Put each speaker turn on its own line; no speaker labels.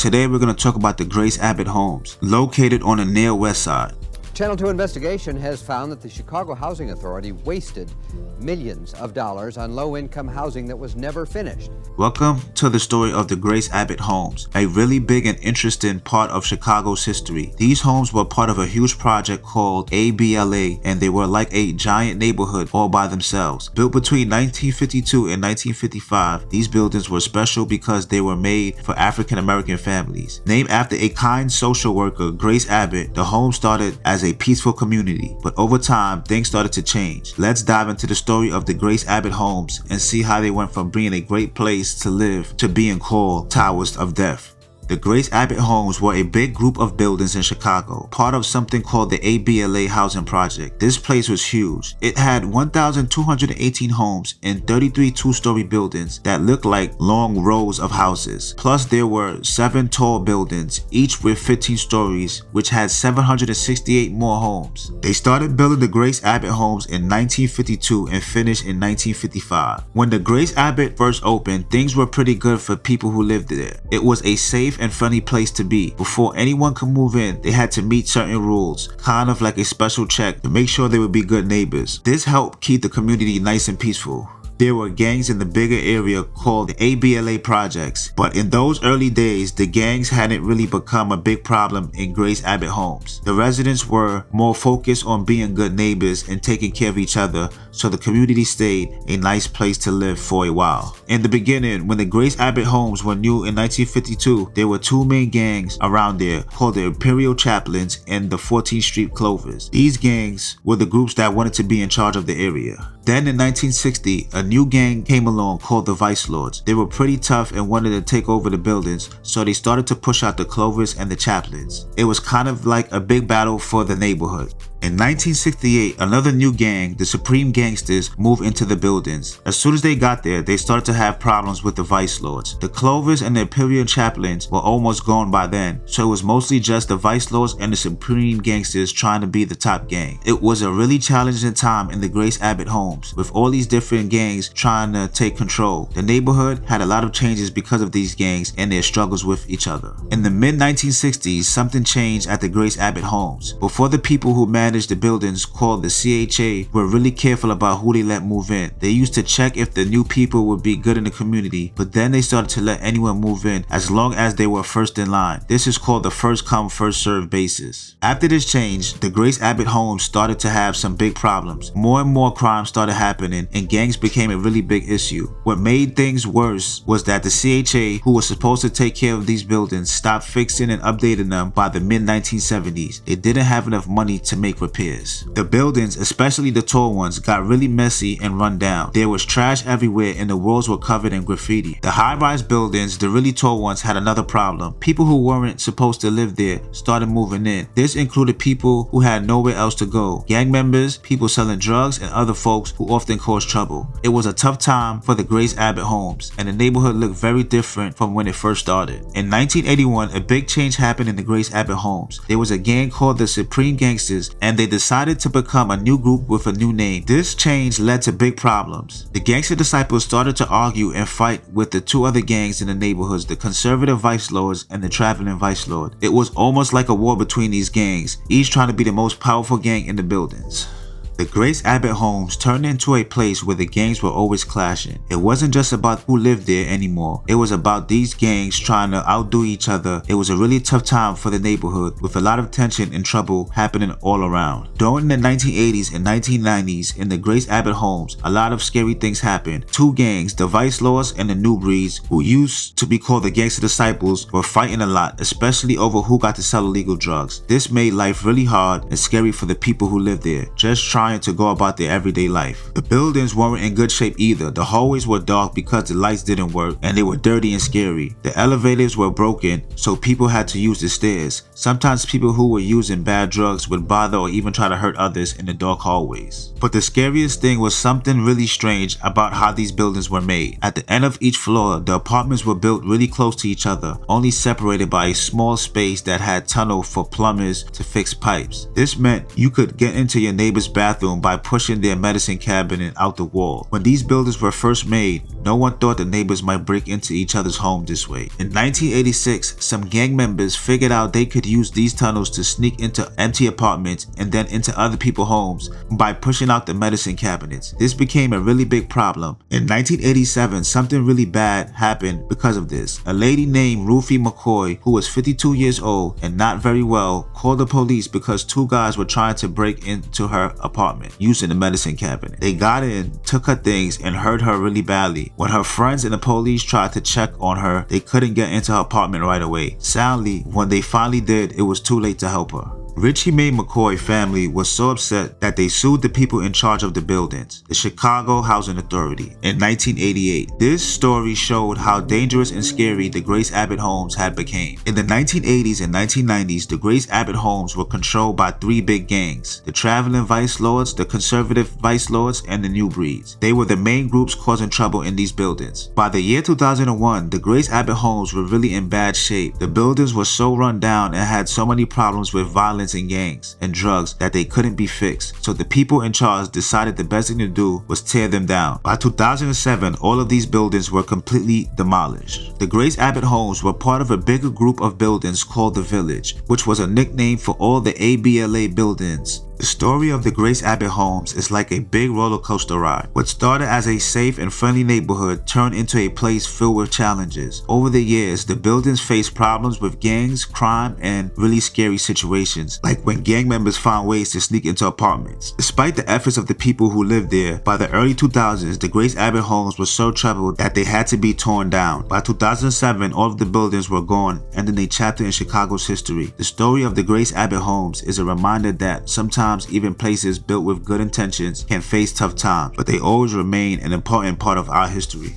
Today we're going to talk about the Grace Abbott homes, located on the near west side.
Channel 2 investigation has found that the Chicago Housing Authority wasted millions of dollars on low-income housing that was never finished.
Welcome to the story of the Grace Abbott homes, a really big and interesting part of Chicago's history. These homes were part of a huge project called ABLA, and they were like a giant neighborhood all by themselves. Built between 1952 and 1955, these buildings were special because they were made for African American families. Named after a kind social worker, Grace Abbott, the home started as a peaceful community, but over time things started to change. Let's dive into the story of the Grace Abbott homes and see how they went from being a great place to live to being called Towers of Death. The Grace Abbott homes were a big group of buildings in Chicago, part of something called the ABLA housing project. This place was huge. It had 1,218 homes and 33 two-story buildings that looked like long rows of houses. Plus there were 7 tall buildings, each with 15 stories, which had 768 more homes. They started building the Grace Abbott homes in 1952 and finished in 1955. When the Grace Abbott first opened, things were pretty good for people who lived there. It was a safe and friendly place to be. Before anyone could move in, they had to meet certain rules, kind of like a special check to make sure they would be good neighbors. This helped keep the community nice and peaceful. There were gangs in the bigger area called the ABLA projects, but in those early days, the gangs hadn't really become a big problem in Grace Abbott homes. The residents were more focused on being good neighbors and taking care of each other, so the community stayed a nice place to live for a while. In the beginning, when the Grace Abbott homes were new in 1952, there were 2 main gangs around there called the Imperial Chaplains and the 14th Street Clovers. These gangs were the groups that wanted to be in charge of the area. Then in 1960, a new gang came along called the Vice Lords. They were pretty tough and wanted to take over the buildings, so they started to push out the Clovers and the Chaplains. It was kind of like a big battle for the neighborhood. In 1968, another new gang, the Supreme Gangsters, moved into the buildings. As soon as they got there, they started to have problems with the Vice Lords. The Clovers and the Imperial Chaplains were almost gone by then, so it was mostly just the Vice Lords and the Supreme Gangsters trying to be the top gang. It was a really challenging time in the Grace Abbott homes, with all these different gangs trying to take control. The neighborhood had a lot of changes because of these gangs and their struggles with each other. In the mid-1960s, something changed at the Grace Abbott homes. Before, the people who managed the buildings, called the CHA, were really careful about who they let move in. They used to check if the new people would be good in the community, but then they started to let anyone move in as long as they were first in line. This is called the first come first served basis. After this change, the Grace Abbott homes started to have some big problems. More and more crime started happening and gangs became a really big issue. What made things worse was that the CHA, who was supposed to take care of these buildings, stopped fixing and updating them by the mid-1970s. They didn't have enough money to make repairs. The buildings, especially the tall ones, got really messy and run down. There was trash everywhere and the walls were covered in graffiti. The high-rise buildings, the really tall ones, had another problem. People who weren't supposed to live there started moving in. This included people who had nowhere else to go, gang members, people selling drugs, and other folks who often caused trouble. It was a tough time for the Grace Abbott homes, and the neighborhood looked very different from when it first started. In 1981, a big change happened in the Grace Abbott homes. There was a gang called the Supreme Gangsters, and they decided to become a new group with a new name. This change led to big problems. The Gangster Disciples started to argue and fight with the 2 other gangs in the neighborhoods, the Conservative Vice Lords and the Traveling Vice Lord. It was almost like a war between these gangs, each trying to be the most powerful gang in the buildings. The Grace Abbott homes turned into a place where the gangs were always clashing. It wasn't just about who lived there anymore. It was about these gangs trying to outdo each other. It was a really tough time for the neighborhood, with a lot of tension and trouble happening all around. During the 1980s and 1990s in the Grace Abbott homes, a lot of scary things happened. 2 gangs, the Vice Lords and the New Breeds, who used to be called the Gangster Disciples, were fighting a lot, especially over who got to sell illegal drugs. This made life really hard and scary for the people who lived there, just trying to go about their everyday life. The buildings weren't in good shape either. The hallways were dark because the lights didn't work, and they were dirty and scary. The elevators were broken, so people had to use the stairs. Sometimes people who were using bad drugs would bother or even try to hurt others in the dark hallways. But the scariest thing was something really strange about how these buildings were made. At the end of each floor, the apartments were built really close to each other, only separated by a small space that had tunnel for plumbers to fix pipes. This meant you could get into your neighbor's bathroom bathroom by pushing their medicine cabinet out the wall. When these buildings were first made, no one thought the neighbors might break into each other's home this way. In 1986, some gang members figured out they could use these tunnels to sneak into empty apartments and then into other people's homes by pushing out the medicine cabinets. This became a really big problem. In 1987, something really bad happened because of this. A lady named Ruthie McCoy, who was 52 years old and not very well, called the police because two guys were trying to break into her apartment using the medicine cabinet. They got in, took her things, and hurt her really badly. When her friends and the police tried to check on her, they couldn't get into her apartment right away. Sadly, when they finally did, it was too late to help her. Richie Mae McCoy family was so upset that they sued the people in charge of the buildings, the Chicago Housing Authority, in 1988. This story showed how dangerous and scary the Grace Abbott homes had become. In the 1980s and 1990s, the Grace Abbott homes were controlled by three big gangs: the Traveling Vice Lords, the Conservative Vice Lords, and the New Breeds. They were the main groups causing trouble in these buildings. By the year 2001, the Grace Abbott homes were really in bad shape. The buildings were so run down and had so many problems with violence and gangs and drugs that they couldn't be fixed, so the people in charge decided the best thing to do was tear them down. By 2007, all of these buildings were completely demolished. The Grace Abbott homes were part of a bigger group of buildings called the Village, which was a nickname for all the ABLA buildings. The story of the Grace Abbott homes is like a big roller coaster ride. What started as a safe and friendly neighborhood turned into a place filled with challenges. Over the years, the buildings faced problems with gangs, crime, and really scary situations, like when gang members found ways to sneak into apartments. Despite the efforts of the people who lived there, by the early 2000s, the Grace Abbott homes were so troubled that they had to be torn down. By 2007, all of the buildings were gone, ending a chapter in Chicago's history. The story of the Grace Abbott homes is a reminder that sometimes even places built with good intentions can face tough times, but they always remain an important part of our history.